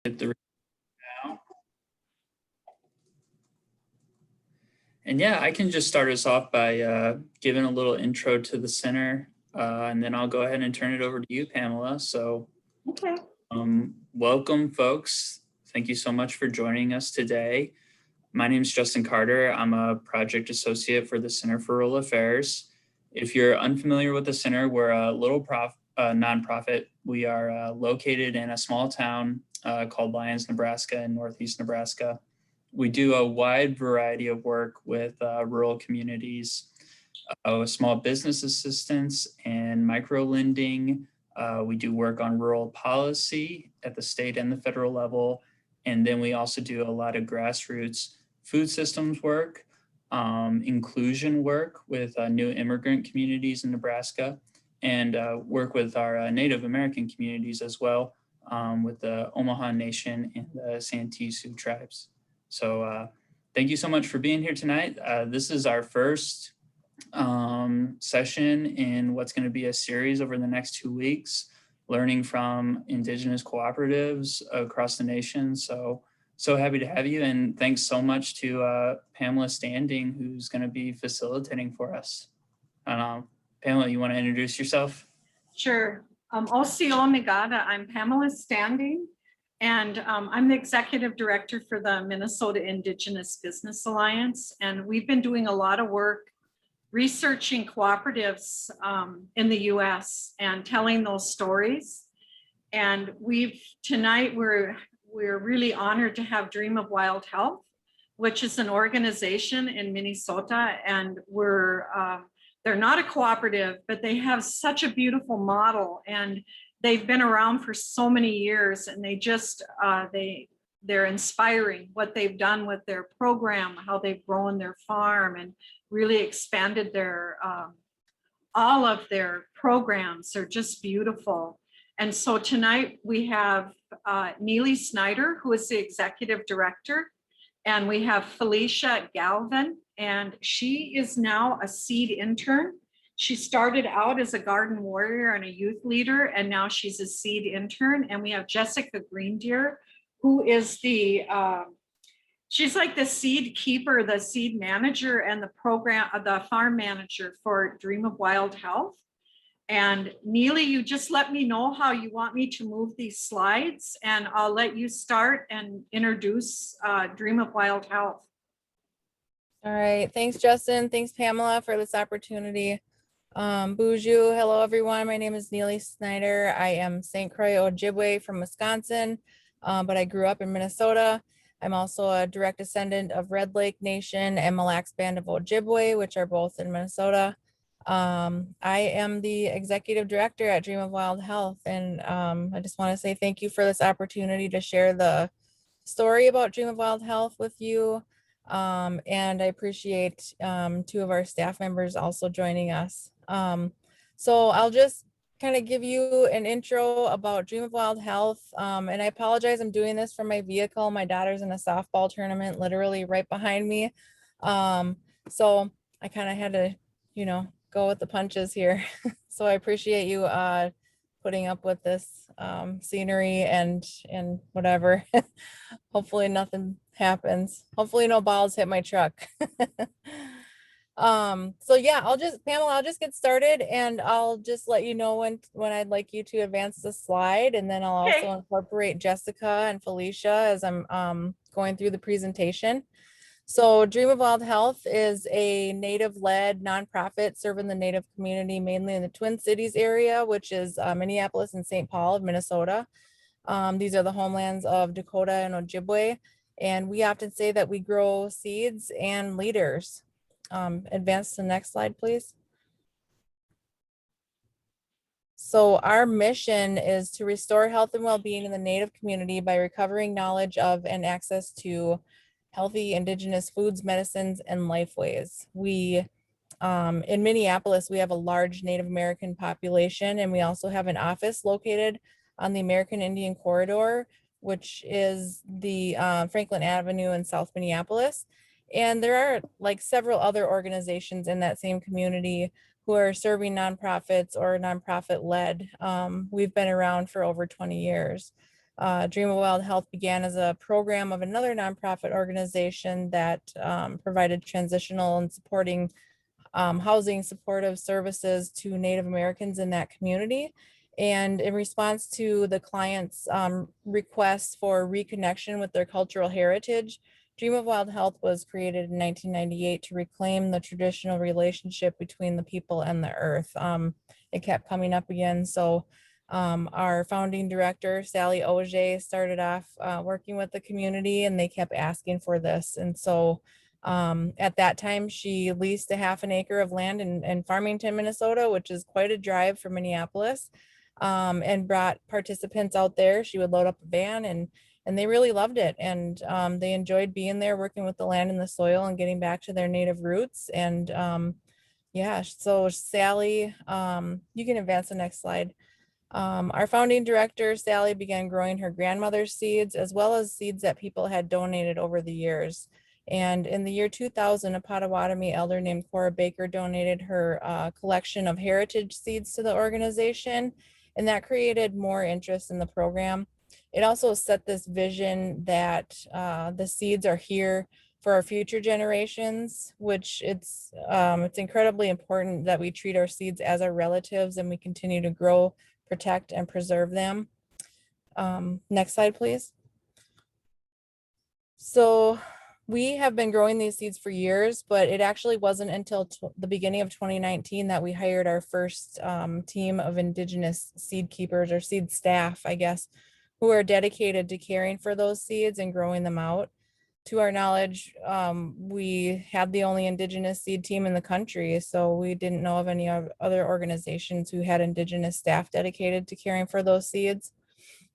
Hit the now. And yeah, I can just start us off by giving a little intro to the center, and then I'll go ahead and turn it over to you, Pamela. So, Okay. welcome, folks. Thank you so much for joining us today. My name is Justin Carter. I'm a project associate for the Center for Rural Affairs. If you're unfamiliar with the center, we're a little nonprofit. We are located in a small town called Lyons, Nebraska, in northeast Nebraska. We do a wide variety of work with rural communities, small business assistance and micro lending. We do work on rural policy at the state and the federal level. And then we also do a lot of grassroots food systems work, inclusion work with new immigrant communities in Nebraska, and work with our Native American communities as well, with the Omaha Nation and the Santee Sioux tribes. So thank you so much for being here tonight. This is our first session in what's going to be a series over the next 2 weeks, learning from Indigenous cooperatives across the nation. So happy to have you, and thanks so much to Pamela Standing, who's going to be facilitating for us. Pamela, you want to introduce yourself? Sure. Osio Nagata. I'm Pamela Standing, and I'm the executive director for the Minnesota Indigenous Business Alliance. And we've been doing a lot of work researching cooperatives in the US and telling those stories. And tonight we're really honored to have Dream of Wild Health, which is an organization in Minnesota, and they're not a cooperative, but they have such a beautiful model, and they've been around for so many years, and they're inspiring what they've done with their program, how they've grown their farm and really expanded all of their programs. Are just beautiful. And so tonight we have Neely Snyder, who is the executive director, and we have Felicia Galvin, and she is now a seed intern. She started out as a garden warrior and a youth leader, and now she's a seed intern. And we have Jessica Greene, who is she's like the seed keeper, the seed manager, and the farm manager for Dream of Wild Health. And Neely, you just let me know how you want me to move these slides, and I'll let you start and introduce Dream of Wild Health. All right, thanks Justin, thanks Pamela for this opportunity. Bonjour, hello everyone, my name is Neely Snyder. I am St. Croix Ojibwe from Wisconsin, but I grew up in Minnesota. I'm also a direct descendant of Red Lake Nation and Mille Lacs Band of Ojibwe, which are both in Minnesota. I am the executive director at Dream of Wild Health, and I just want to say thank you for this opportunity to share the story about Dream of Wild Health with you. And I appreciate 2 of our staff members also joining us. So I'll just kind of give you an intro about Dream of Wild Health. And I apologize, I'm doing this from my vehicle. My daughter's in a softball tournament literally right behind me. So I kind of had to, go with the punches here. So I appreciate you putting up with this scenery and whatever. Hopefully nothing happens. Hopefully no balls hit my truck. So yeah, Pamela, I'll just get started, and I'll just let you know when I'd like you to advance the slide, and then I'll also incorporate Jessica and Felicia as I'm going through the presentation. So Dream of Wild Health is a Native-led nonprofit serving the Native community mainly in the Twin Cities area, which is Minneapolis and St. Paul of Minnesota. These are the homelands of Dakota and Ojibwe, and we often say that we grow seeds and leaders. Advance to the next slide, please. So our mission is to restore health and well-being in the Native community by recovering knowledge of and access to healthy Indigenous foods, medicines, and lifeways. We, in Minneapolis, we have a large Native American population, and we also have an office located on the American Indian Corridor, which is the Franklin Avenue in South Minneapolis. And there are like several other organizations in that same community who are serving nonprofits or nonprofit led. We've been around for over 20 years. Dream of Wild Health began as a program of another nonprofit organization that provided transitional and supporting housing supportive services to Native Americans in that community. And in response to the client's requests for reconnection with their cultural heritage, Dream of Wild Health was created in 1998 to reclaim the traditional relationship between the people and the earth. It kept coming up again. So our founding director, Sally Auger, started off working with the community, and they kept asking for this. And so at that time, she leased a half an acre of land in Farmington, Minnesota, which is quite a drive from Minneapolis, and brought participants out there. She would load up a van, and they really loved it. And they enjoyed being there, working with the land and the soil and getting back to their native roots. And yeah, so Sally, you can advance the next slide. Our founding director, Sally, began growing her grandmother's seeds as well as seeds that people had donated over the years. And in the year 2000, a Potawatomi elder named Cora Baker donated her collection of heritage seeds to the organization, and that created more interest in the program. It also set this vision that the seeds are here for our future generations, which it's incredibly important that we treat our seeds as our relatives and we continue to grow, protect, and preserve them. Next slide, please. So we have been growing these seeds for years, but it actually wasn't until the beginning of 2019 that we hired our first team of Indigenous seed keepers, or seed staff, I guess, who are dedicated to caring for those seeds and growing them out. To our knowledge, we had the only Indigenous seed team in the country, so we didn't know of any other organizations who had Indigenous staff dedicated to caring for those seeds.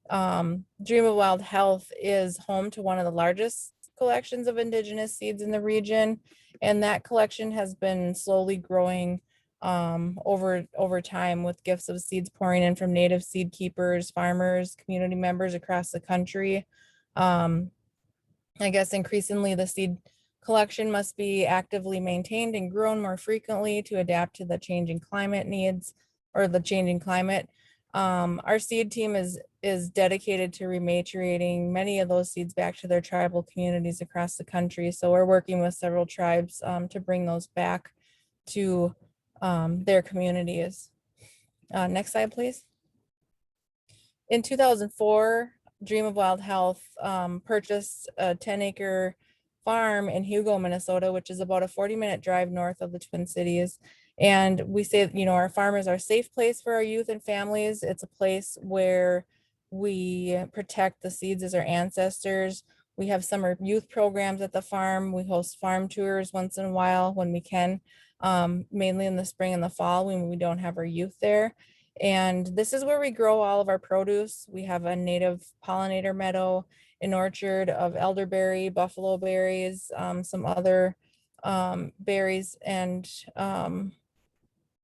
Dream of Wild Health is home to one of the largest collections of Indigenous seeds in the region, and that collection has been slowly growing over time, with gifts of seeds pouring in from Native seed keepers, farmers, community members across the country. I guess increasingly the seed collection must be actively maintained and grown more frequently to adapt to the changing climate needs, or the changing climate. Our seed team is dedicated to repatriating many of those seeds back to their tribal communities across the country. So we're working with several tribes to bring those back to their communities. Next slide, please. In 2004, Dream of Wild Health purchased a 10-acre farm in Hugo, Minnesota, which is about a 40-minute drive north of the Twin Cities. And we say, our farm is our safe place for our youth and families. It's a place where we protect the seeds as our ancestors. We have summer youth programs at the farm. We host farm tours once in a while when we can, mainly in the spring and the fall when we don't have our youth there. And this is where we grow all of our produce. We have a native pollinator meadow, an orchard of elderberry, buffalo berries, some other berries, and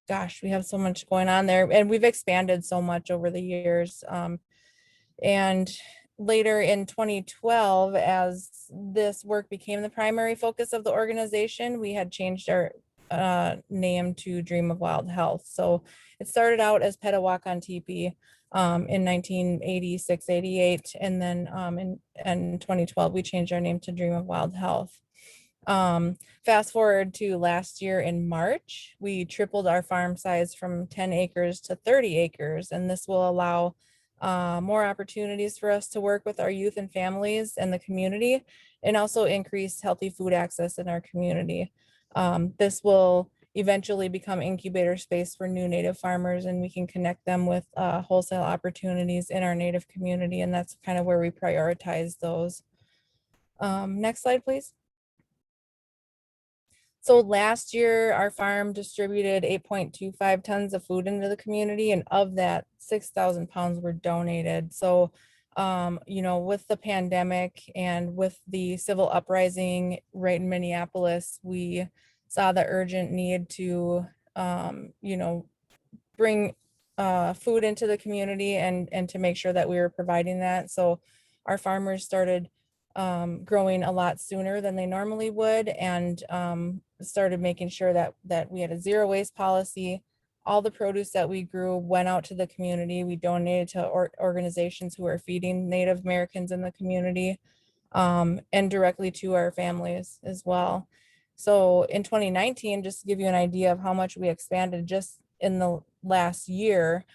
gosh, we have so much going on there. And we've expanded so much over the years. And later in 2012, as this work became the primary focus of the organization, we had changed our name to Dream of Wild Health. So it started out as Petawakan Teepee in 1986, 88. And then in 2012, we changed our name to Dream of Wild Health. Fast forward to last year in March, we tripled our farm size from 10 acres to 30 acres. And this will allow more opportunities for us to work with our youth and families and the community, and also increase healthy food access in our community. This will eventually become incubator space for new Native farmers, and we can connect them with wholesale opportunities in our Native community. And that's kind of where we prioritize those. Next slide, please. So last year, our farm distributed 8.25 tons of food into the community, and of that, 6,000 pounds were donated. So, with the pandemic and with the civil uprising right in Minneapolis, we saw the urgent need to, bring food into the community and to make sure that we were providing that. So our farmers started growing a lot sooner than they normally would, and started making sure that we had a zero waste policy. all the produce that we grew went out to the community. We donated to organizations who are feeding Native Americans in the community, and directly to our families as well. So in 2019, just to give you an idea of how much we expanded just in the last year,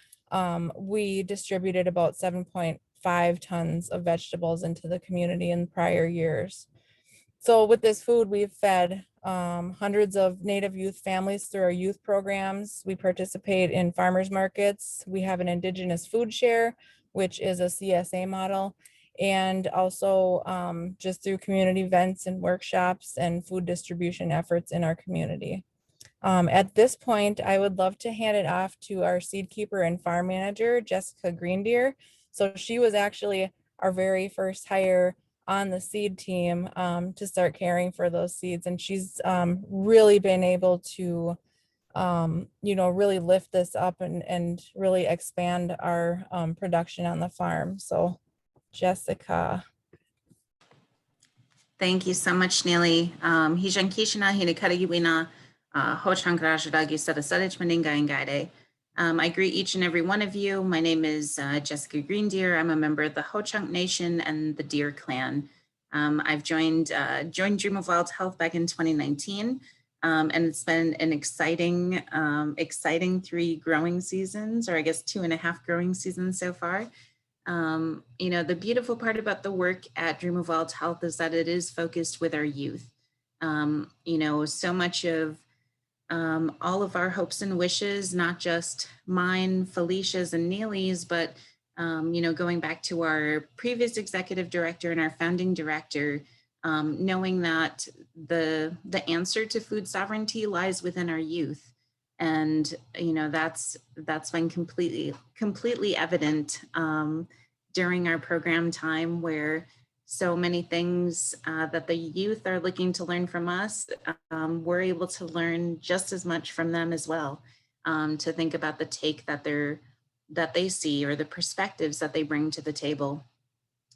we distributed about 7.5 tons of vegetables into the community in prior years. So with this food, we've fed hundreds of Native youth families through our youth programs. We participate in farmers markets. We have an Indigenous food share, which is a CSA model, and also just through community events and workshops and food distribution efforts in our community. At this point, I would love to hand it off to our seed keeper and farm manager, Jessica Greene. So she was actually our very first hire on the seed team to start caring for those seeds. And she's really been able to, really lift this up and really expand our production on the farm. So Jessica. Thank you so much, Neely. Hijan Kishina, Hinikariwina, Hochangrajadagi Sadasadich Maninga and I greet each and every one of you. My name is Jessica Greene. I'm a member of the Ho-Chunk Nation and the Deer Clan. I've joined Dream of Wild Health back in 2019, and it's been an exciting 3 growing seasons, or I guess 2.5 growing seasons so far. The beautiful part about the work at Dream of Wild Health is that it is focused with our youth. So much of all of our hopes and wishes, not just mine, Felicia's and Neely's, but, going back to our previous executive director and our founding director, knowing that the answer to food sovereignty lies within our youth. And, that's been completely evident during our program time, where so many things that the youth are looking to learn from us, we're able to learn just as much from them as well, to think about the take that they see, or the perspectives that they bring to the table.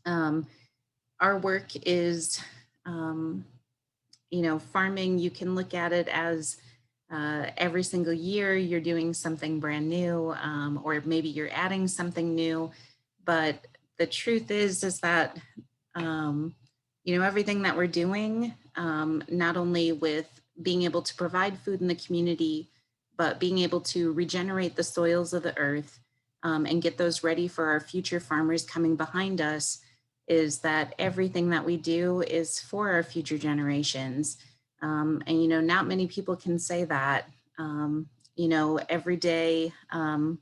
Our work is, farming. You can look at it as every single year you're doing something brand new, or maybe you're adding something new. But the truth is that everything that we're doing, not only with being able to provide food in the community, but being able to regenerate the soils of the earth, and get those ready for our future farmers coming behind us, is that everything that we do is for our future generations. Not many people can say that. Every day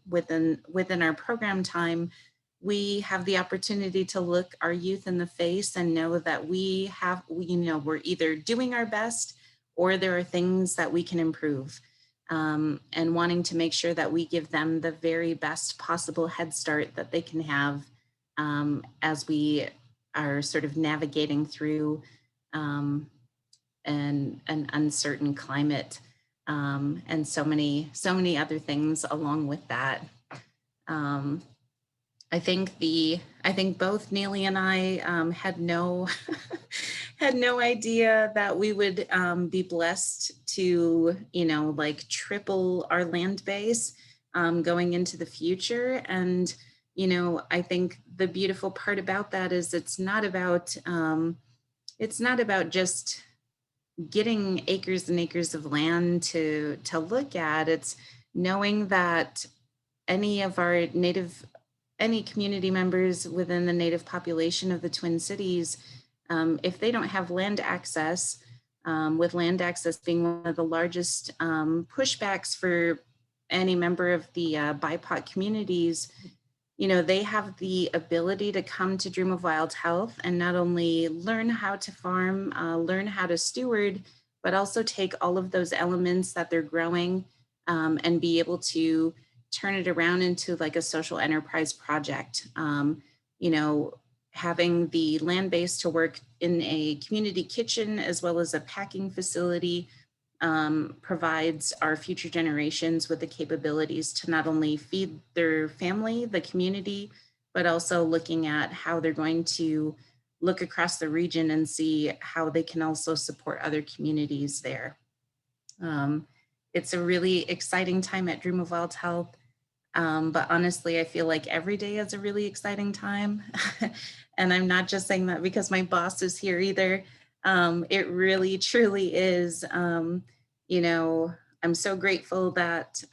within our program time, we have the opportunity to look our youth in the face and know that we're either doing our best, or there are things that we can improve, and wanting to make sure that we give them the very best possible head start that they can have, as we are sort of navigating through an uncertain climate, and so many other things along with that. I think both Neely and I had no idea that we would be blessed to triple our land base going into the future. And I think the beautiful part about that is it's not about just getting acres and acres of land to look at. It's knowing that any community members within the Native population of the Twin Cities, if they don't have land access, with land access being one of the largest pushbacks for any member of the BIPOC communities, they have the ability to come to Dream of Wild Health and not only learn how to farm, learn how to steward, but also take all of those elements that they're growing, and be able to turn it around into like a social enterprise project. Having the land base to work in a community kitchen as well as a packing facility provides our future generations with the capabilities to not only feed their family, the community, but also looking at how they're going to look across the region and see how they can also support other communities there. It's a really exciting time at Dream of Wild Health. But honestly, I feel like every day is a really exciting time. And I'm not just saying that because my boss is here either. It really, truly is. You know, I'm so grateful that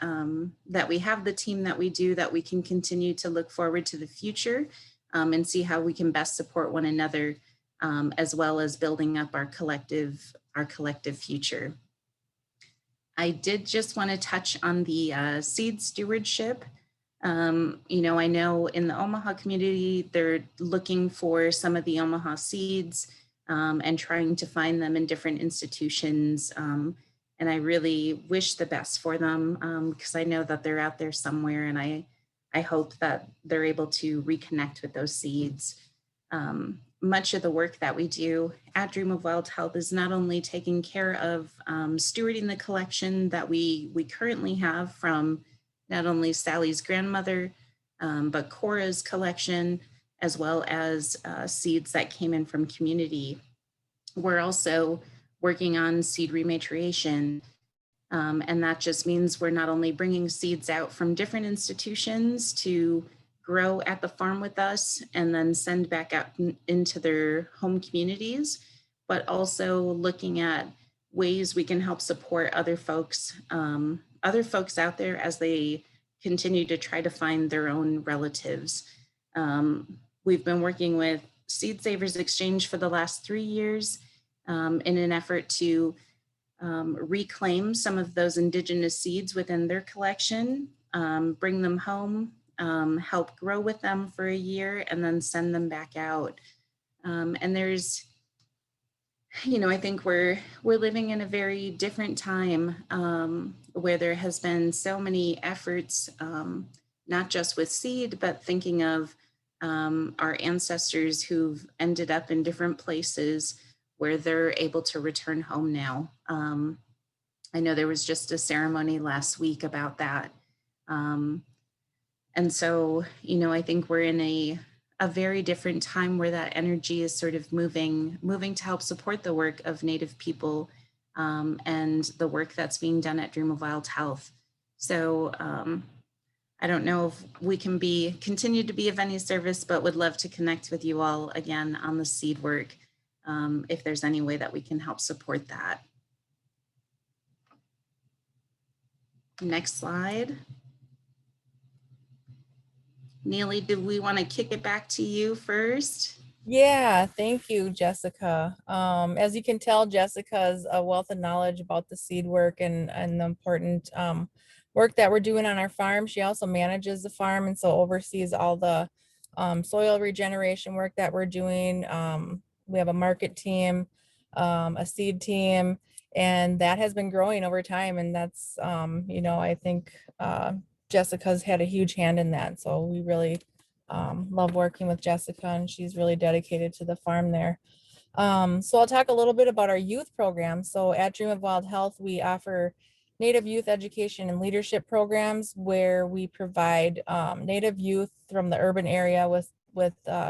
that we have the team that we do, that we can continue to look forward to the future and see how we can best support one another, as well as building up our collective future. I did just want to touch on the seed stewardship. You know, I know in the Omaha community, they're looking for some of the Omaha seeds and trying to find them in different institutions. And I really wish the best for them because I know that they're out there somewhere, and I hope that they're able to reconnect with those seeds. Much of the work that we do at Dream of Wild Health is not only taking care of stewarding the collection that we currently have from not only Sally's grandmother, but Cora's collection, as well as seeds that came in from community. We're also working on seed rematriation. And that just means we're not only bringing seeds out from different institutions to grow at the farm with us and then send back out into their home communities, but also looking at ways we can help support other folks out there as they continue to try to find their own relatives. We've been working with Seed Savers Exchange for the last 3 years in an effort to reclaim some of those Indigenous seeds within their collection, bring them home, help grow with them for a year, and then send them back out. And there's, you know, I think we're living in a very different time where there has been so many efforts, not just with seed, but thinking of our ancestors who've ended up in different places where they're able to return home now. I know there was just a ceremony last week about that. And so, you know, I think we're in a very different time where that energy is sort of moving to help support the work of Native people and the work that's being done at Dream of Wild Health. So I don't know if we can continue to be of any service, but would love to connect with you all again on the seed work if there's any way that we can help support that. Next slide. Neely, do we want to kick it back to you first? Yeah, thank you, Jessica. As you can tell, Jessica's a wealth of knowledge about the seed work and the important work that we're doing on our farm. She also manages the farm and so oversees all the soil regeneration work that we're doing. We have a market team, a seed team, and that has been growing over time. And that's, you know, I think Jessica's had a huge hand in that. So we really love working with Jessica, and she's really dedicated to the farm there. So I'll talk a little bit about our youth program. So at Dream of Wild Health, we offer Native youth education and leadership programs where we provide Native youth from the urban area with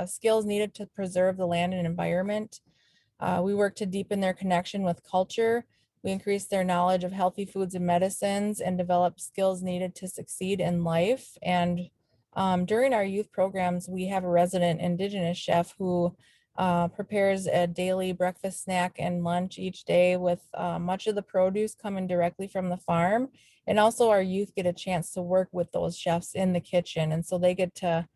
skills needed to preserve the land and environment. We work to deepen their connection with culture. We increase their knowledge of healthy foods and medicines and develop skills needed to succeed in life. And during our youth programs, we have a resident Indigenous chef who prepares a daily breakfast, snack, and lunch each day with much of the produce coming directly from the farm. And also our youth get a chance to work with those chefs in the kitchen. And so they get to,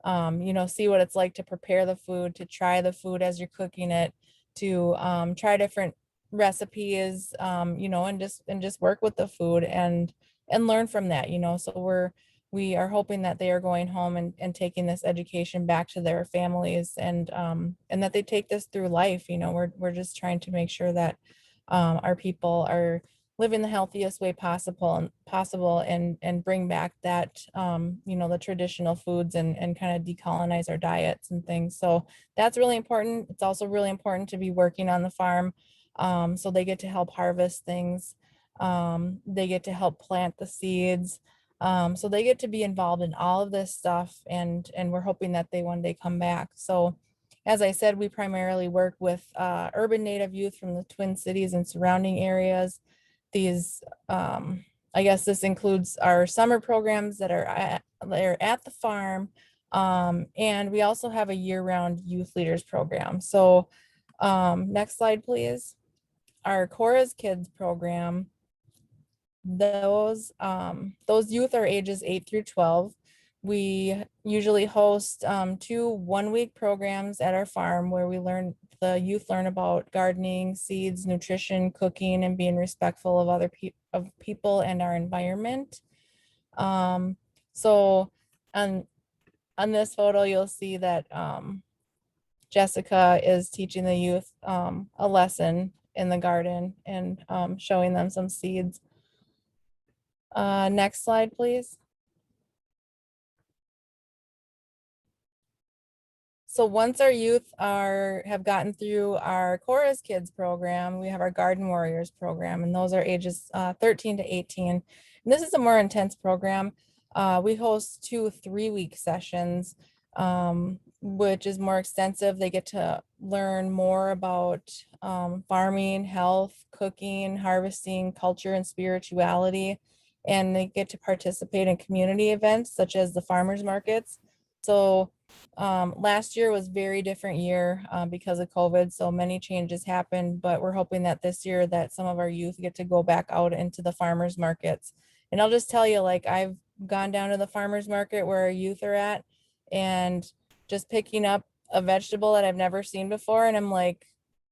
you know, see what it's like to prepare the food, to try the food as you're cooking it, to try different recipes, you know, and just work with the food and learn from that, you know. So we are hoping that they are going home and taking this education back to their families and that they take this through life. You know, we're just trying to make sure that our people are living the healthiest way possible and bring back that, you know, the traditional foods and kind of decolonize our diets and things. So that's really important. It's also really important to be working on the farm. So they get to help harvest things. They get to help plant the seeds. So they get to be involved in all of this stuff, and we're hoping that they one day come back. So as I said, we primarily work with urban Native youth from the Twin Cities and surrounding areas. these, I guess this includes our summer programs that are at the farm. And we also have a year-round youth leaders program. So next slide, please. Our Cora's Kids program, those youth are ages 8 through 12. We usually host 2 one-week programs at our farm where the youth learn about gardening, seeds, nutrition, cooking, and being respectful of other people and our environment. So on this photo, you'll see that Jessica is teaching the youth a lesson in the garden and showing them some seeds. Next slide, please. So once our youth have gotten through our Cora's Kids program, we have our Garden Warriors program, and those are ages 13 to 18. And this is a more intense program. We host 2 3-week sessions, which is more extensive. They get to learn more about farming, health, cooking, harvesting, culture, and spirituality. And they get to participate in community events such as the farmers markets. So last year was very different year because of COVID, so many changes happened, but we're hoping that this year that some of our youth get to go back out into the farmers markets. And I'll just tell you, like, I've gone down to the farmers market where our youth are at and just picking up a vegetable that I've never seen before, and I'm like,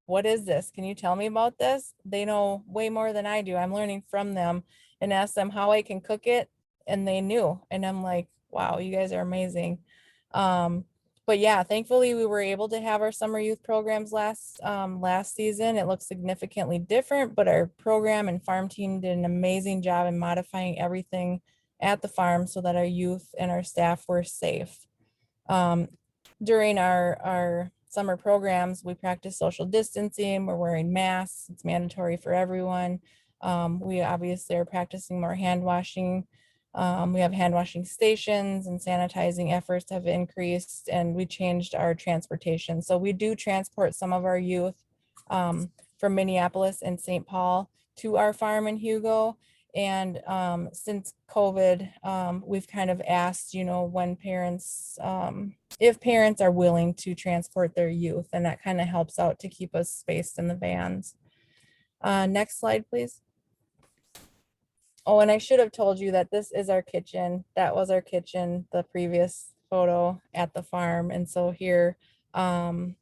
what is this? Can you tell me about this? They know way more than I do. I'm learning from them and ask them how I can cook it, and they knew, and I'm like, wow, you guys are amazing. But yeah, thankfully we were able to have our summer youth programs last season. It looked significantly different, but our program and farm team did an amazing job in modifying everything at the farm so that our youth and our staff were safe. During our summer programs, we practice social distancing. We're wearing masks. It's mandatory for everyone. We obviously are practicing more hand washing. We have hand washing stations, and sanitizing efforts have increased, and we changed our transportation. So we do transport some of our youth from Minneapolis and St. Paul to our farm in Hugo. And since COVID, we've kind of asked, when parents, if parents are willing to transport their youth, and that kind of helps out to keep us spaced in the vans. Next slide, please. Oh, and I should have told you that this is our kitchen. That was our kitchen, the previous photo at the farm. And so here, and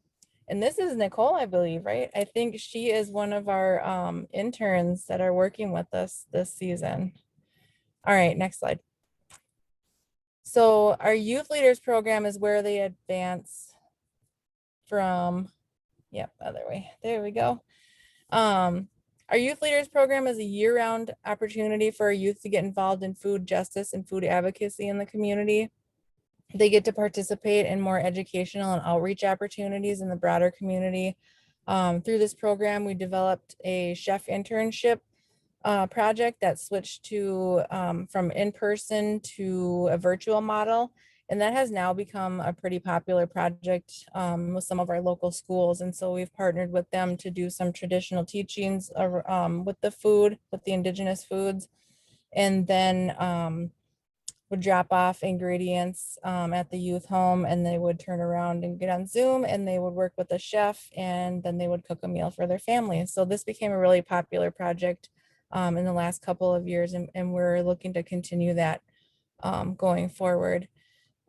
this is Nicole, I believe, right? I think she is one of our interns that are working with us this season. All right, next slide. So our youth leaders program is where they advance from, yep, other way. There we go. Our youth leaders program is a year-round opportunity for our youth to get involved in food justice and food advocacy in the community. They get to participate in more educational and outreach opportunities in the broader community. Through this program, we developed a chef internship project that switched to from in-person to a virtual model. And that has now become a pretty popular project with some of our local schools. And so we've partnered with them to do some traditional teachings with the food, with the indigenous foods, and then would drop off ingredients at the youth home, and they would turn around and get on Zoom, and they would work with a chef, and then they would cook a meal for their family. So this became a really popular project in the last couple of years, and we're looking to continue that going forward.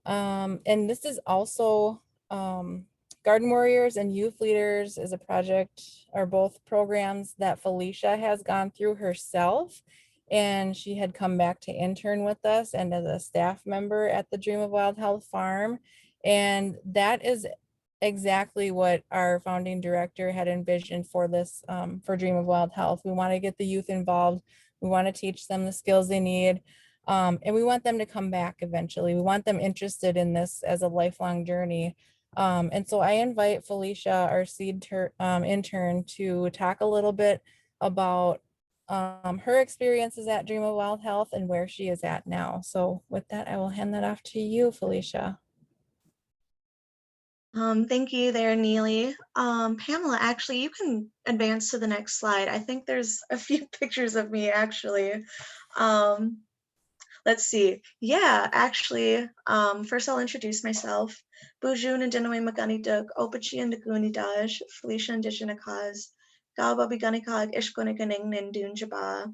And this is also Garden Warriors and Youth Leaders is a project, are both programs that Felicia has gone through herself. And she had come back to intern with us and as a staff member at the Dream of Wild Health Farm. And that is exactly what our founding director had envisioned for this, for Dream of Wild Health. We want to get the youth involved. We want to teach them the skills they need. And we want them to come back eventually. We want them interested in this as a lifelong journey. And so I invite Felicia, our seed intern, to talk a little bit about her experiences at Dream of Wild Health and where she is at now. So with that, I will hand that off to you, Felicia. Thank you there, Neely. Pamela, actually, you can advance to the next slide. I think there's a few pictures of me, actually. Um, let's see. Yeah, actually, first I'll introduce myself. Bujun and Dinaway Magani Duk, Opachi and Daguni Daj, Felicia and Dishinakaz, Gaba Biganikag, Ishkonikaning Nindun Jaba.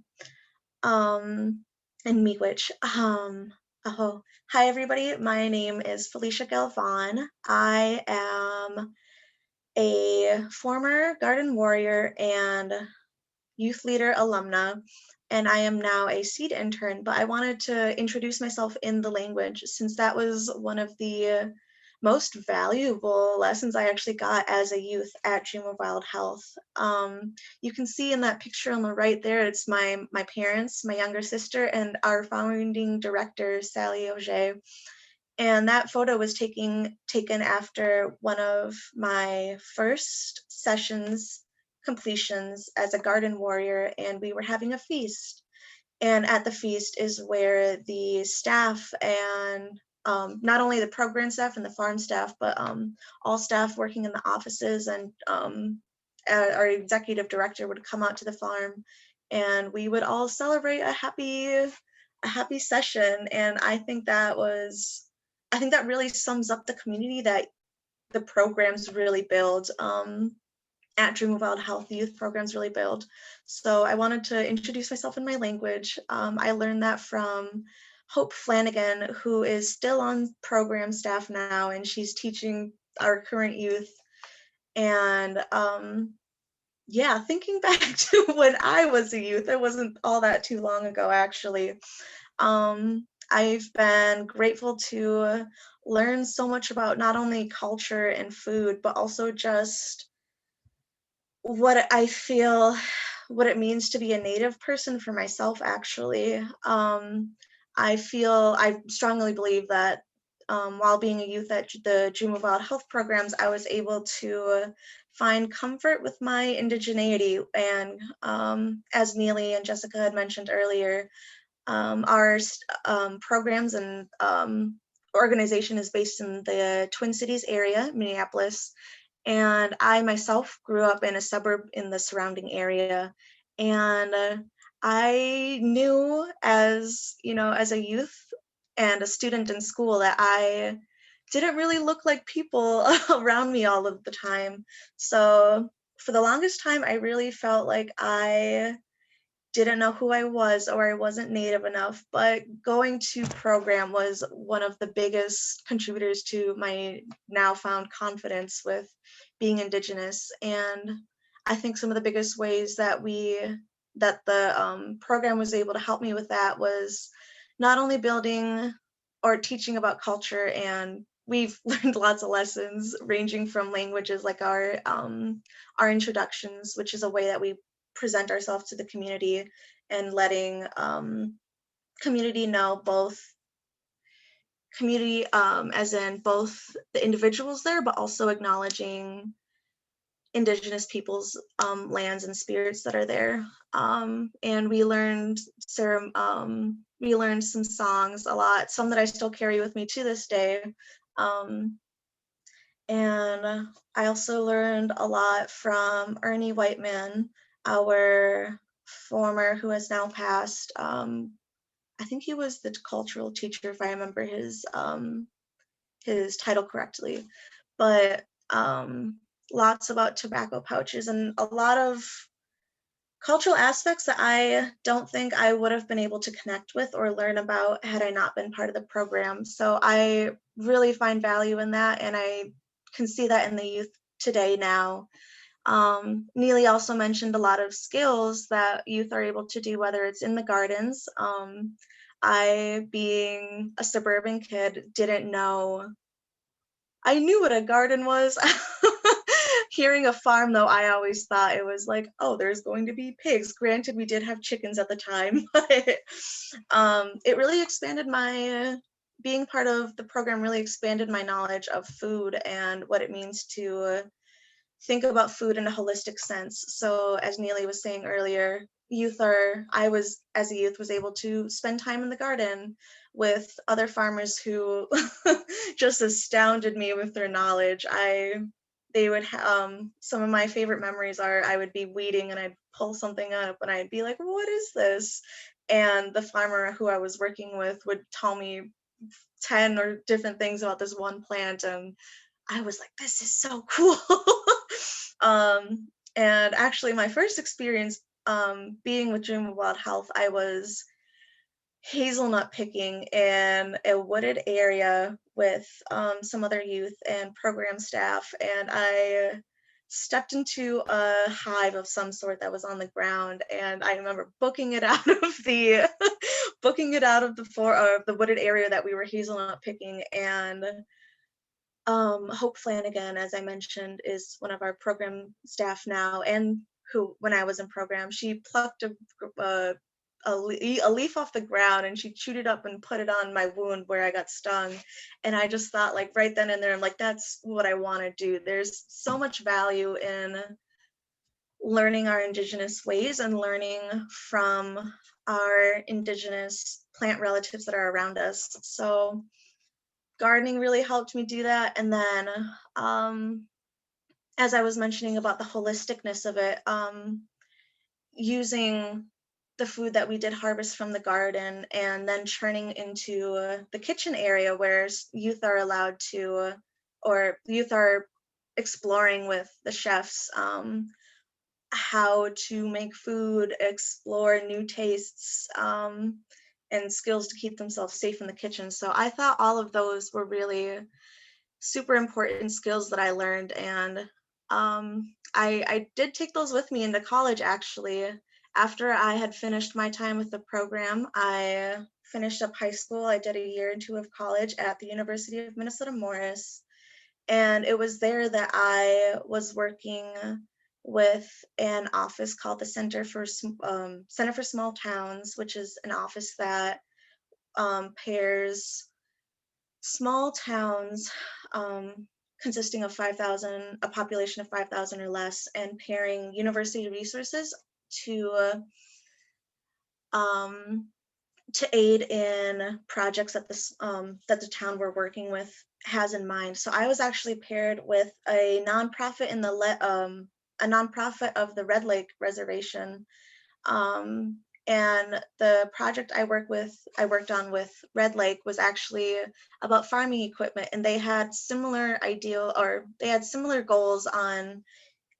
And Miigwech. Hi everybody. My name is Felicia Galvan. I am a former garden warrior and youth leader alumna, and I am now a seed intern, but I wanted to introduce myself in the language since that was one of the most valuable lessons I actually got as a youth at Dream of Wild Health. You can see in that picture on the right there, it's my parents, my younger sister, and our founding director, Sally Auger. And that photo was taken after one of my first sessions completions as a garden warrior, and we were having a feast. And at the feast is where the staff and not only the program staff and the farm staff, but all staff working in the offices and our executive director would come out to the farm, and we would all celebrate a happy session. And I think that really sums up the community that the programs really build. At Dream of Wild Health, youth programs really build. So I wanted to introduce myself in my language. I learned that from Hope Flanagan, who is still on program staff now, and she's teaching our current youth. And yeah, thinking back to when I was a youth, it wasn't all that too long ago, actually. I've been grateful to learn so much about not only culture and food, but also just what I feel, what it means to be a Native person for myself, actually. I strongly believe that while being a youth at the Dream of Wild Health programs, I was able to find comfort with my indigeneity. And as Neely and Jessica had mentioned earlier, our programs and organization is based in the Twin Cities area, Minneapolis, and I myself grew up in a suburb in the surrounding area. And I knew as a youth and a student in school that I didn't really look like people around me all of the time. So for the longest time, I really felt like I didn't know who I was or I wasn't Native enough, but going to program was one of the biggest contributors to my now found confidence with being Indigenous. And I think some of the biggest ways that the program was able to help me with that was not only building or teaching about culture, and we've learned lots of lessons ranging from languages like our introductions, which is a way that we present ourselves to the community, and letting community know both community as in both the individuals there, but also acknowledging Indigenous peoples' lands and spirits that are there. And we learned some songs a lot, some that I still carry with me to this day. And I also learned a lot from Ernie Whiteman, our former, who has now passed. I think he was the cultural teacher, if I remember his title correctly. But lots about tobacco pouches and a lot of cultural aspects that I don't think I would have been able to connect with or learn about had I not been part of the program. So I really find value in that, and I can see that in the youth today now. Neely also mentioned a lot of skills that youth are able to do, whether it's in the gardens. I, being a suburban kid, didn't know. I knew what a garden was. Hearing a farm, though, I always thought it was like, oh, there's going to be pigs. Granted, we did have chickens at the time, but it really expanded being part of the program really expanded my knowledge of food and what it means to think about food in a holistic sense. So as Neely was saying earlier, as a youth was able to spend time in the garden, with other farmers who just astounded me with their knowledge. They would some of my favorite memories are I would be weeding and I'd pull something up and I'd be like, what is this? And the farmer who I was working with would tell me 10 or different things about this one plant, and I was like, this is so cool. And actually my first experience being with Dream of Wild Health, I was hazelnut picking in a wooded area with some other youth and program staff, and I stepped into a hive of some sort that was on the ground, and I remember booking it out of the booking it out of the wooded area that we were hazelnut picking. And Hope Flanagan, as I mentioned, is one of our program staff now, and who, when I was in program, she plucked a leaf off the ground and she chewed it up and put it on my wound where I got stung. And I just thought, like, right then and there, I'm like, that's what I want to do. There's so much value in learning our Indigenous ways and learning from our Indigenous plant relatives that are around us. So gardening really helped me do that. And then as I was mentioning about the holisticness of it, using the food that we did harvest from the garden and then turning into the kitchen area where youth are allowed to, or youth are exploring with the chefs, how to make food, explore new tastes, and skills to keep themselves safe in the kitchen. So I thought all of those were really super important skills that I learned. And I did take those with me into college, actually. After I had finished my time with the program, I finished up high school. I did a year or two of college at the University of Minnesota-Morris. And it was there that I was working with an office called the Center for Small Towns, which is an office that pairs small towns consisting of 5,000, a population of 5,000 or less, and pairing university resources to aid in projects that that the town we're working with has in mind. So I was actually paired with a nonprofit in a nonprofit of the Red Lake Reservation. And the project I worked on with Red Lake was actually about farming equipment, and they had similar goals on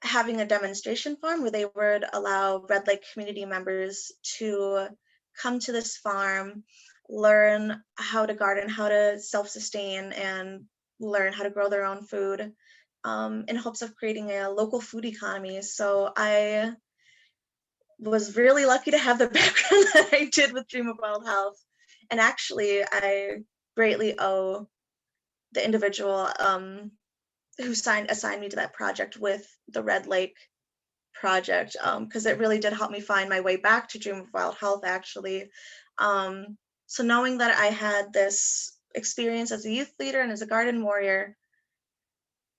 having a demonstration farm where they would allow Red Lake community members to come to this farm, learn how to garden, how to self-sustain, and learn how to grow their own food, in hopes of creating a local food economy. So I was really lucky to have the background that I did with Dream of Wild Health. And actually, I greatly owe the individual who assigned me to that project with the Red Lake project, because it really did help me find my way back to Dream of Wild Health, actually. So knowing that I had this experience as a youth leader and as a garden warrior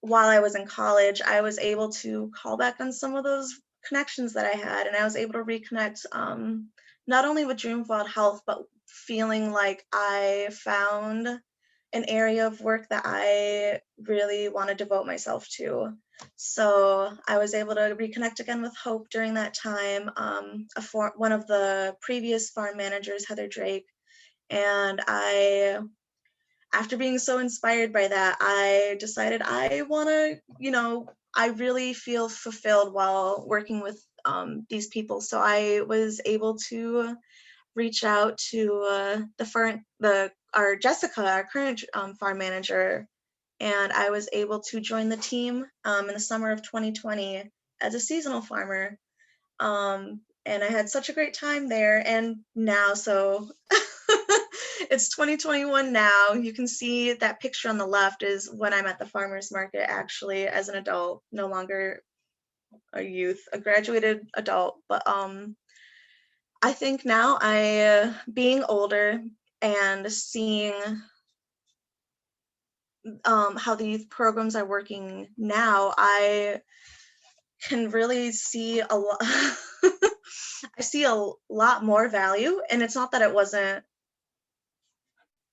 while I was in college, I was able to call back on some of those connections that I had, and I was able to reconnect not only with Dream of Wild Health, but feeling like I found an area of work that I really want to devote myself to. So I was able to reconnect again with Hope during that time, one of the previous farm managers, Heather Drake, and after being so inspired by that, I decided I want to, I really feel fulfilled while working with these people. So I was able to reach out to our Jessica, our current farm manager, and I was able to join the team in the summer of 2020 as a seasonal farmer. And I had such a great time there. And now, so it's 2021 now. You can see that picture on the left is when I'm at the farmer's market, actually, as an adult, no longer a youth, a graduated adult. But I think now being older and seeing how the youth programs are working now, I can really see a lot. I see a lot more value, and it's not that it wasn't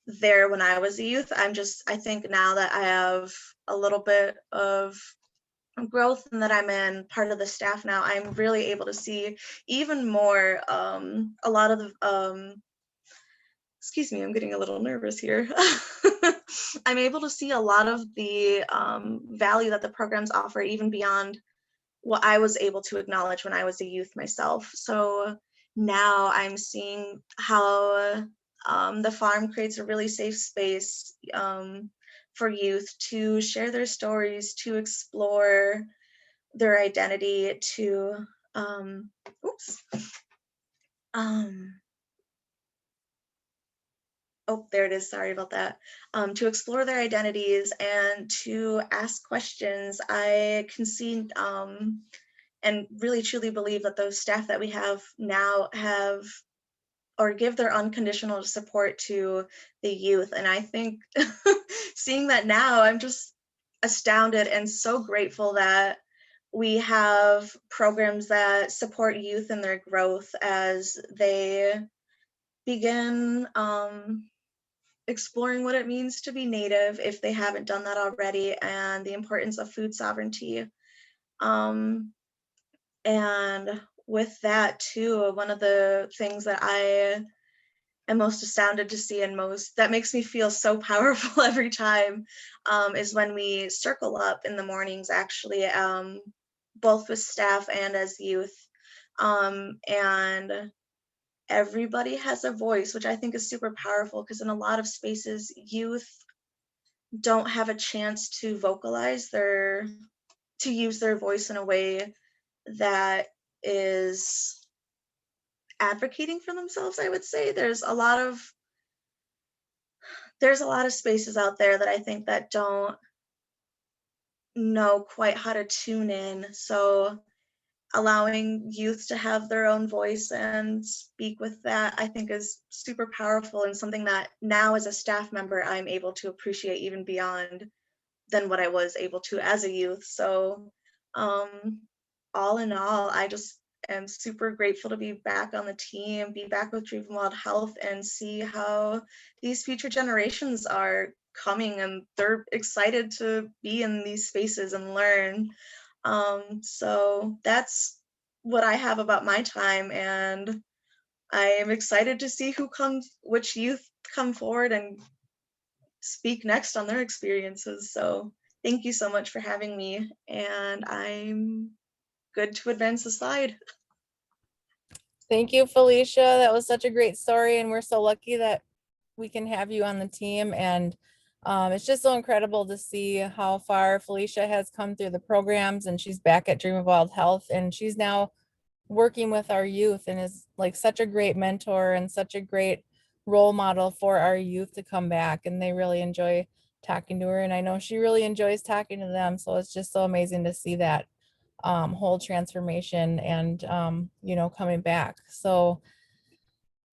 there when I was a youth. I think now that I have a little bit of growth and that I'm in part of the staff now, I'm really able to see even more, a lot of the, excuse me, I'm getting a little nervous here. I'm able to see a lot of the value that the programs offer, even beyond what I was able to acknowledge when I was a youth myself. So now I'm seeing how the farm creates a really safe space for youth to share their stories, to explore their identity, to oops. Oh, there it is. Sorry about that. To explore their identities and to ask questions. I can see and really truly believe that those staff that we have now have or give their unconditional support to the youth. And I think seeing that now, I'm just astounded and so grateful that we have programs that support youth in their growth as they begin exploring what it means to be Native if they haven't done that already, and the importance of food sovereignty. And with that too, one of the things that I am most astounded to see and most that makes me feel so powerful every time is when we circle up in the mornings, actually, both with staff and as youth. And everybody has a voice, which I think is super powerful, because in a lot of spaces, youth don't have a chance to vocalize to use their voice in a way that is advocating for themselves. I would say there's a lot of spaces out there that I think that don't know quite how to tune in. So allowing youth to have their own voice and speak with that, I think, is super powerful, and something that now as a staff member I'm able to appreciate even beyond than what I was able to as a youth. So all in all, I just am super grateful to be back on the team, be back with Dream Wild Health, and see how these future generations are coming, and they're excited to be in these spaces and learn. So that's what I have about my time, and I am excited to see which youth come forward and speak next on their experiences. So thank you so much for having me, and I'm good to advance the slide. Thank you, Felicia. That was such a great story, and we're so lucky that we can have you on the team. And it's just so incredible to see how far Felicia has come through the programs, and she's back at Dream of Wild Health, and she's now working with our youth and is like such a great mentor and such a great role model for our youth to come back, and they really enjoy talking to her, and I know she really enjoys talking to them. So it's just so amazing to see that whole transformation and coming back. So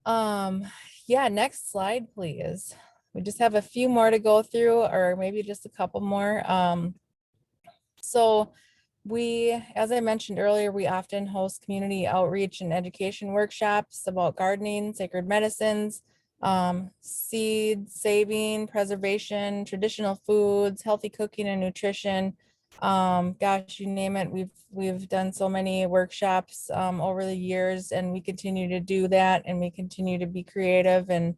yeah, next slide, please. We just have a few more to go through, or maybe just a couple more. So we, as I mentioned earlier, we often host community outreach and education workshops about gardening, sacred medicines, seed saving, preservation, traditional foods, healthy cooking and nutrition. Gosh, you name it. We've done so many workshops over the years, and we continue to do that, and we continue to be creative. And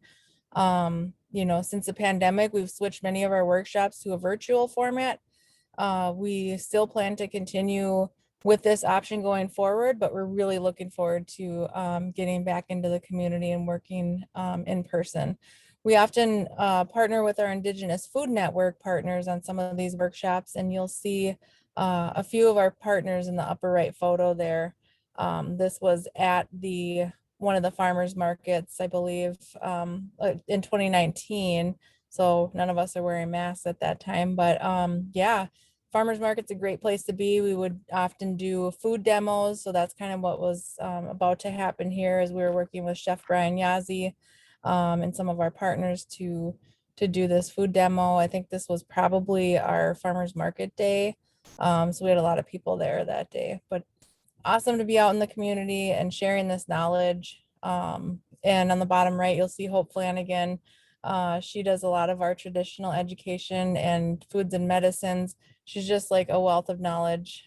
since the pandemic, we've switched many of our workshops to a virtual format. We still plan to continue with this option going forward, but we're really looking forward to getting back into the community and working in person. We often partner with our Indigenous Food Network partners on some of these workshops, and you'll see a few of our partners in the upper right photo there. This was at one of the farmers markets, I believe, in 2019. So none of us are wearing masks at that time, but yeah, farmers market's a great place to be. We would often do food demos. So that's kind of what was about to happen here, as we were working with Chef Brian Yazzie and some of our partners to do this food demo. I think this was probably our farmers market day. So we had a lot of people there that day, but awesome to be out in the community and sharing this knowledge. And on the bottom right, you'll see Hope Flanagan. She does a lot of our traditional education and foods and medicines. She's just like a wealth of knowledge.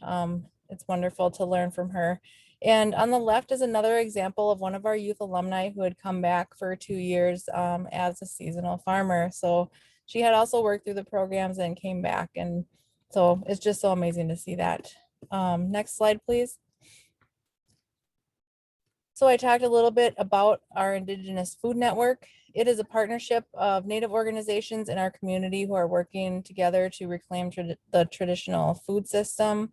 It's wonderful to learn from her. And on the left is another example of one of our youth alumni who had come back for 2 years as a seasonal farmer. So she had also worked through the programs and came back. And so it's just so amazing to see that. Next slide, please. So I talked a little bit about our Indigenous Food Network. It is a partnership of Native organizations in our community who are working together to reclaim the traditional food system.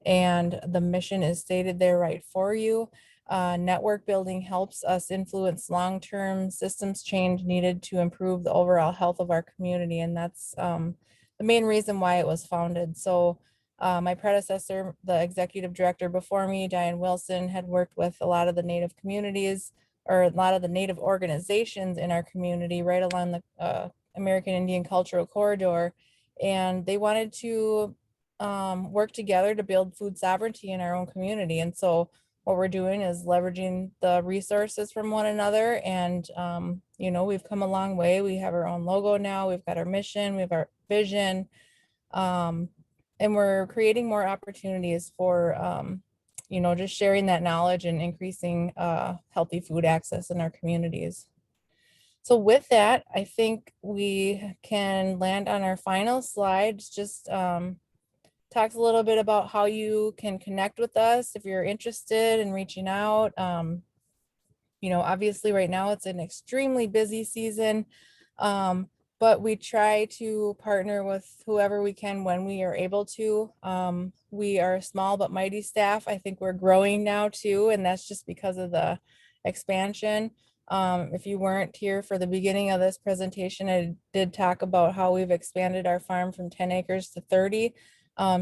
And the mission is stated there right for you. Network building helps us influence long-term systems change needed to improve the overall health of our community. And that's the main reason why it was founded. So my predecessor, the executive director before me, Diane Wilson, had worked with a lot of the Native communities or a lot of the Native organizations in our community right along the American Indian Cultural Corridor. And they wanted to work together to build food sovereignty in our own community. And so what we're doing is leveraging the resources from one another. And, you know, we've come a long way. We have our own logo now. We've got our mission, we have our vision. And we're creating more opportunities for, you know, just sharing that knowledge and increasing healthy food access in our communities. So with that, I think we can land on our final slide. Just talks a little bit about how you can connect with us if you're interested in reaching out. You know, obviously right now it's an extremely busy season, but we try to partner with whoever we can when we are able to. We are a small but mighty staff. I think we're growing now too, and that's just because of the expansion. If you weren't here for the beginning of this presentation, I did talk about how we've expanded our farm from 10 acres to 30.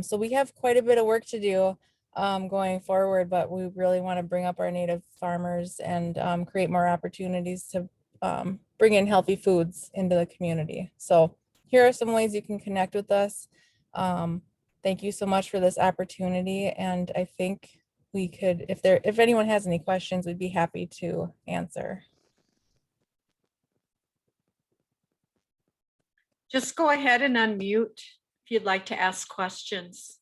So we have quite a bit of work to do going forward, but we really want to bring up our Native farmers and create more opportunities to bring in healthy foods into the community. So here are some ways you can connect with us. Thank you so much for this opportunity. And I think we could, if anyone has any questions, we'd be happy to answer. Just go ahead and unmute if you'd like to ask questions.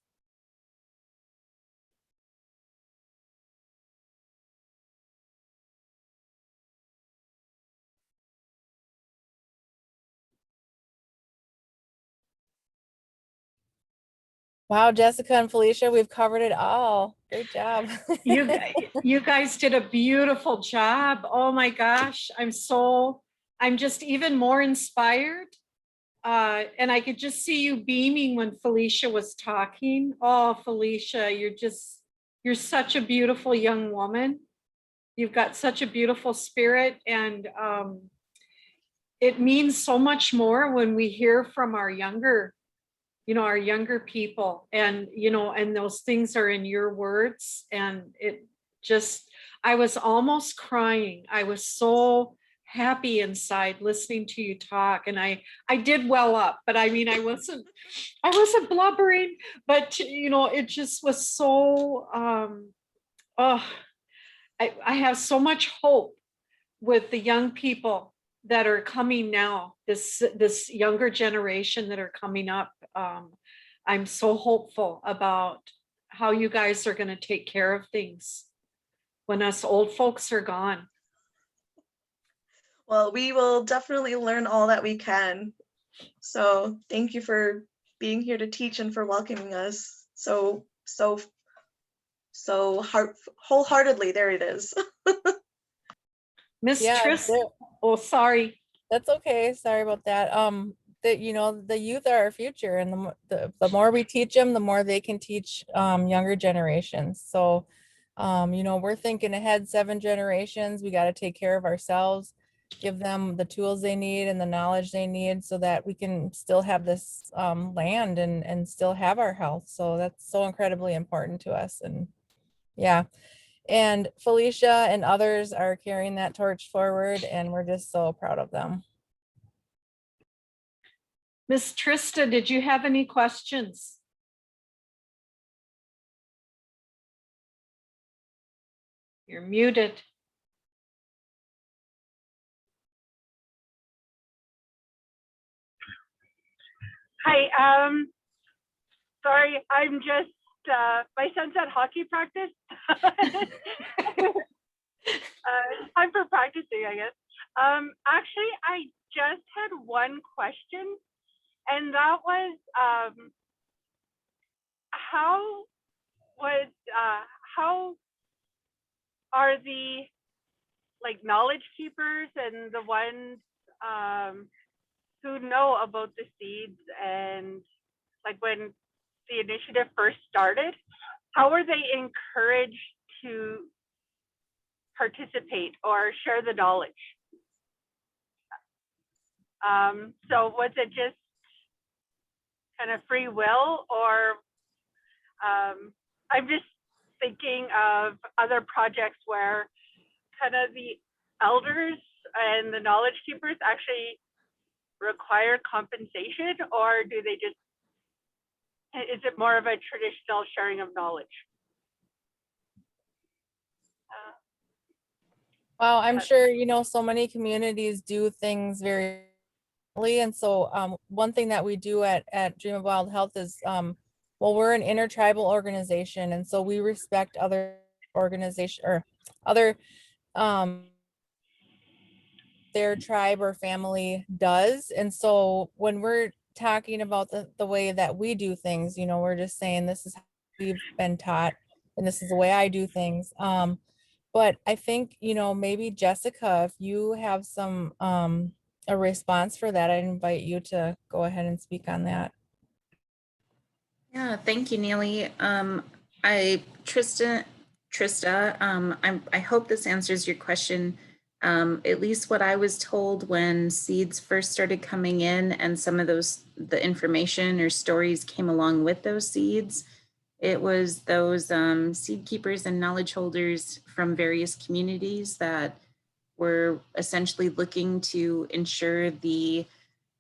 Wow, Jessica and Felicia, we've covered it all. Great job. You guys did a beautiful job. Oh my gosh, I'm just even more inspired. And I could just see you beaming when Felicia was talking. Oh, Felicia, you're such a beautiful young woman. You've got such a beautiful spirit, and it means so much more when we hear from our younger people, and and those things are in your words. And I was almost crying. I was so happy inside listening to you talk, and I did well up, but I mean I wasn't blubbering, but it just was so I have so much hope with the young people that are coming now, this younger generation that are coming up. I'm so hopeful about how you guys are going to take care of things when us old folks are gone. Well, we will definitely learn all that we can. So thank you for being here to teach and for welcoming us so wholeheartedly. There it is. Miss Tristan. Oh, sorry. That's okay. Sorry about that. The youth are our future, and the more we teach them, the more they can teach younger generations. So, we're thinking ahead 7 generations. We got to take care of ourselves, give them the tools they need and the knowledge they need so that we can still have this land and still have our health. So that's so incredibly important to us. And yeah. And Felicia and others are carrying that torch forward, and we're just so proud of them. Miss Trista, did you have any questions? You're muted. Hi. Sorry, I'm just, my son's at hockey practice. Time for practicing, I guess. Actually, I just had one question, and that was, how are the knowledge keepers and the ones who know about the seeds, and when the initiative first started, how were they encouraged to participate or share the knowledge? So was it just kind of free will, or I'm just thinking of other projects where kind of the elders and the knowledge keepers actually require compensation, or do they just, is it more of a traditional sharing of knowledge? Well, I'm sure, so many communities do things very differently. And so one thing that we do at Dream of Wild Health is, well, we're an intertribal organization. And so we respect other organization or other, their tribe or family does. And so when we're talking about the way that we do things, we're just saying this is how we've been taught and this is the way I do things. But I think, maybe Jessica, if you have some a response for that, I'd invite you to go ahead and speak on that. Yeah, thank you, Neely. Trista, I hope this answers your question. At least what I was told when seeds first started coming in and some of the information or stories came along with those seeds, it was those seed keepers and knowledge holders from various communities that were essentially looking to ensure the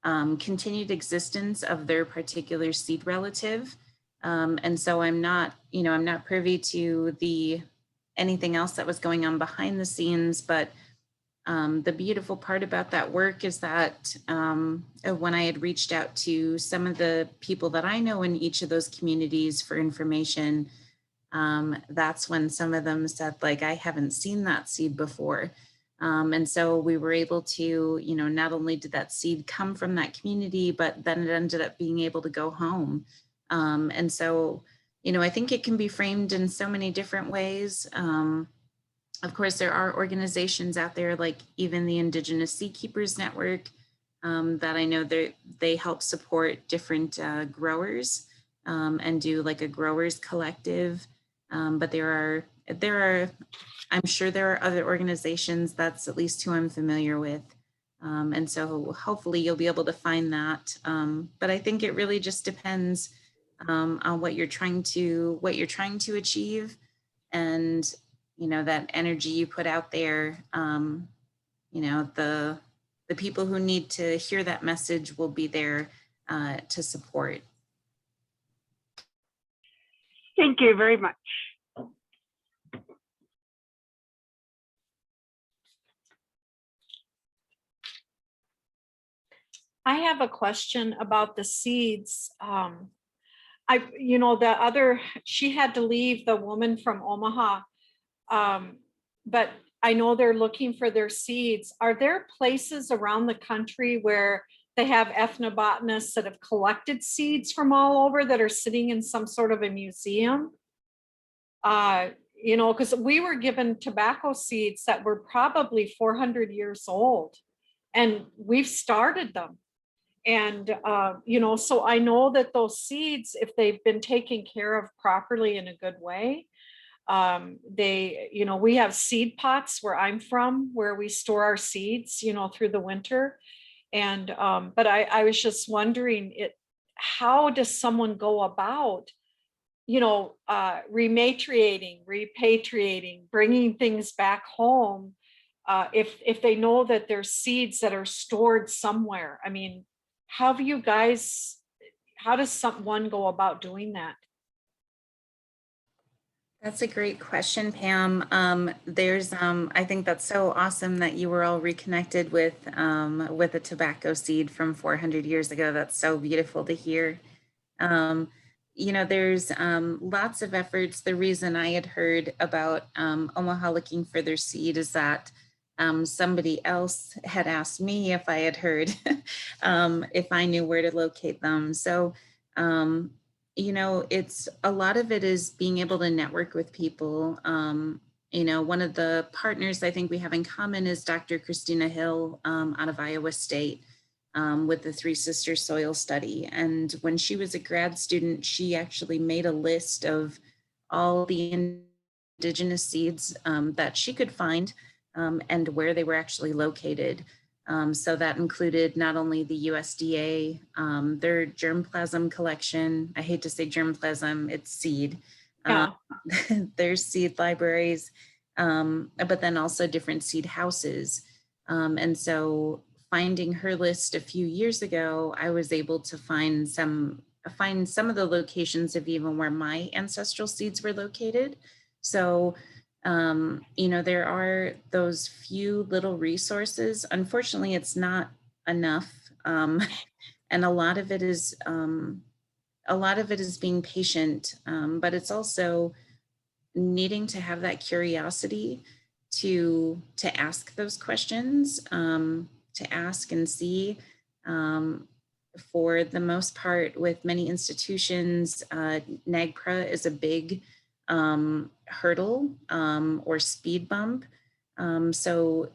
continued existence of their particular seed relative. And so I'm not privy to anything else that was going on behind the scenes, but the beautiful part about that work is that when I had reached out to some of the people that I know in each of those communities for information, that's when some of them said, I haven't seen that seed before. And so we were able to, not only did that seed come from that community, but then it ended up being able to go home. And so, I think it can be framed in so many different ways. Of course, there are organizations out there like even the Indigenous Seed Keepers Network that I know they help support different growers and do a growers collective. But there are, I'm sure there are other organizations, that's at least who I'm familiar with. And so hopefully you'll be able to find that. But I think it really just depends on what you're trying to achieve, and that energy you put out there. The people who need to hear that message will be there to support. Thank you very much. I have a question about the seeds. She had to leave, the woman from Omaha, but I know they're looking for their seeds. Are there places around the country where they have ethnobotanists that have collected seeds from all over that are sitting in some sort of a museum? Because we were given tobacco seeds that were probably 400 years old, and we've started them. And, so I know that those seeds, if they've been taken care of properly in a good way, we have seed pots where I'm from, where we store our seeds, through the winter. And, but I was just wondering, how does someone go about, repatriating, bringing things back home, if they know that there's seeds that are stored somewhere? I mean, how does someone go about doing that? That's a great question, Pam. I think that's so awesome that you were all reconnected with a tobacco seed from 400 years ago. That's so beautiful to hear. Um, there's lots of efforts. The reason I had heard about Omaha looking for their seed is that somebody else had asked me if I had heard, if I knew where to locate them. So, it's a lot of it is being able to network with people. One of the partners I think we have in common is Dr. Christina Hill out of Iowa State. With the Three Sisters Soil Study. And when she was a grad student, she actually made a list of all the indigenous seeds that she could find and where they were actually located. So that included not only the USDA, their germplasm collection. I hate to say germplasm, it's seed. There's seed libraries, but then also different seed houses. And so finding her list a few years ago, I was able to find some of the locations of even where my ancestral seeds were located. So, there are those few little resources. Unfortunately, it's not enough. And a lot of it is being patient, but it's also needing to have that curiosity to ask those questions, to ask and see. For the most part, with many institutions, NAGPRA is a big hurdle or speed bump. So,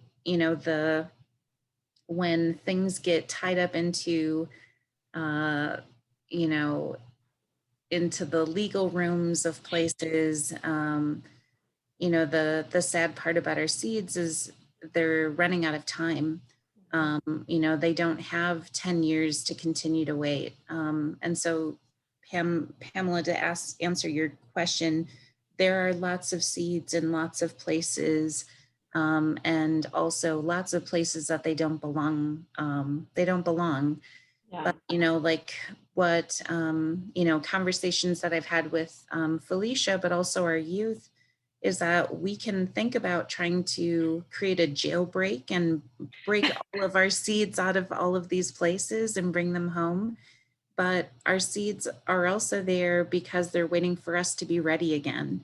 when things get tied up into, into the legal rooms of places, the sad part about our seeds is they're running out of time. They don't have 10 years to continue to wait. And so Pamela, to answer your question, there are lots of seeds in lots of places, and also lots of places that they don't belong. Yeah. But, like what, conversations that I've had with Felicia, but also our youth, is that we can think about trying to create a jailbreak and break all of our seeds out of all of these places and bring them home. But our seeds are also there because they're waiting for us to be ready again.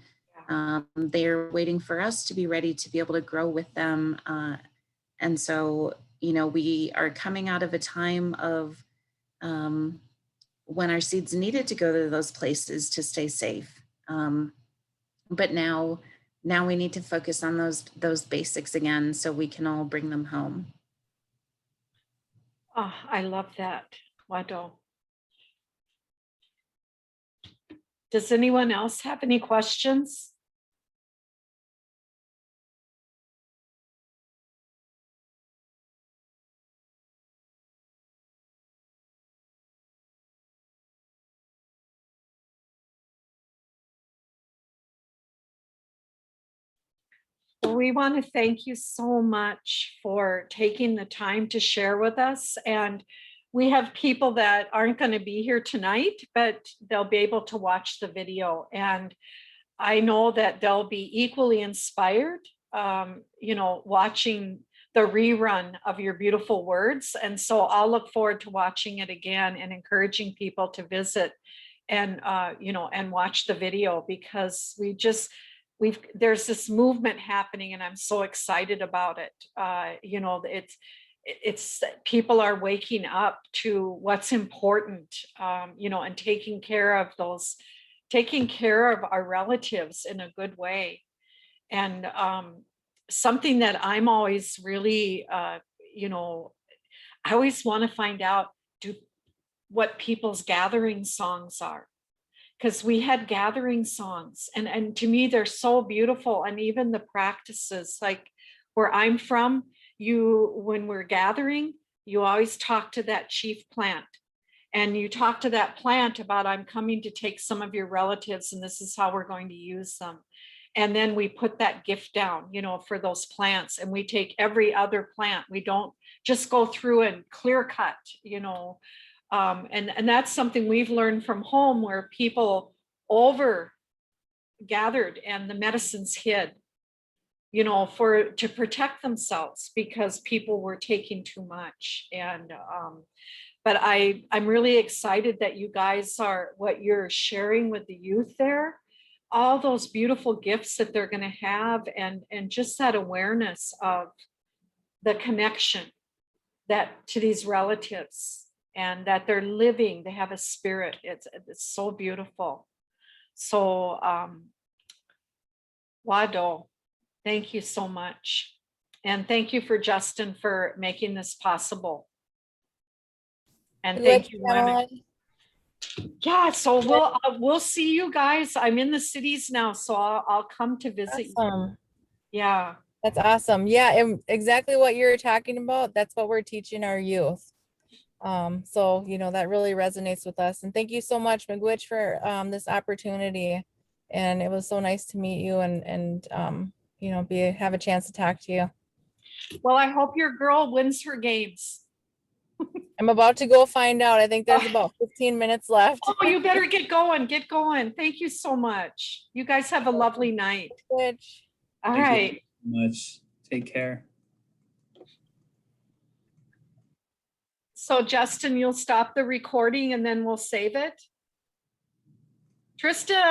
They're waiting for us to be ready to be able to grow with them. And so, we are coming out of a time of when our seeds needed to go to those places to stay safe. But now we need to focus on those basics again so we can all bring them home. Oh, I love that. Wado. Does anyone else have any questions? Well, we want to thank you so much for taking the time to share with us. And we have people that aren't going to be here tonight, but they'll be able to watch the video. And I know that they'll be equally inspired, watching the rerun of your beautiful words. And so I'll look forward to watching it again and encouraging people to visit and, and watch the video, because there's this movement happening and I'm so excited about it. It's people are waking up to what's important, and taking care of our relatives in a good way. And something that I'm always really, I always want to find out what people's gathering songs are. Because we had gathering songs and to me, they're so beautiful. And even the practices, like where I'm from, when we're gathering, you always talk to that chief plant. And you talk to that plant about, I'm coming to take some of your relatives and this is how we're going to use them. And then we put that gift down, for those plants, and we take every other plant. We don't just go through and clear cut, and that's something we've learned from home, where people over gathered and the medicines hid, to protect themselves because people were taking too much. And but I'm really excited that you guys what you're sharing with the youth there, all those beautiful gifts that they're going to have, and just that awareness of the connection to these relatives, and that they're living, they have a spirit. It's so beautiful. So Wado, thank you so much. And thank you for Justin for making this possible. And thank you, women. Yeah, so we'll see you guys. I'm in the cities now, so I'll come to visit Awesome. you. Yeah. That's awesome. Yeah, and exactly what you're talking about. That's what we're teaching our youth. So, that really resonates with us. And thank you so much, Miigwech, for this opportunity. And it was so nice to meet you and have a chance to talk to you. Well, I hope your girl wins her games. I'm about to go find out. I think there's about 15 minutes left. Oh, you better get going. Get going. Thank you so much. You guys have a lovely night. All right. Thank you so much. Take care. So Justin, you'll stop the recording and then we'll save it. Trista.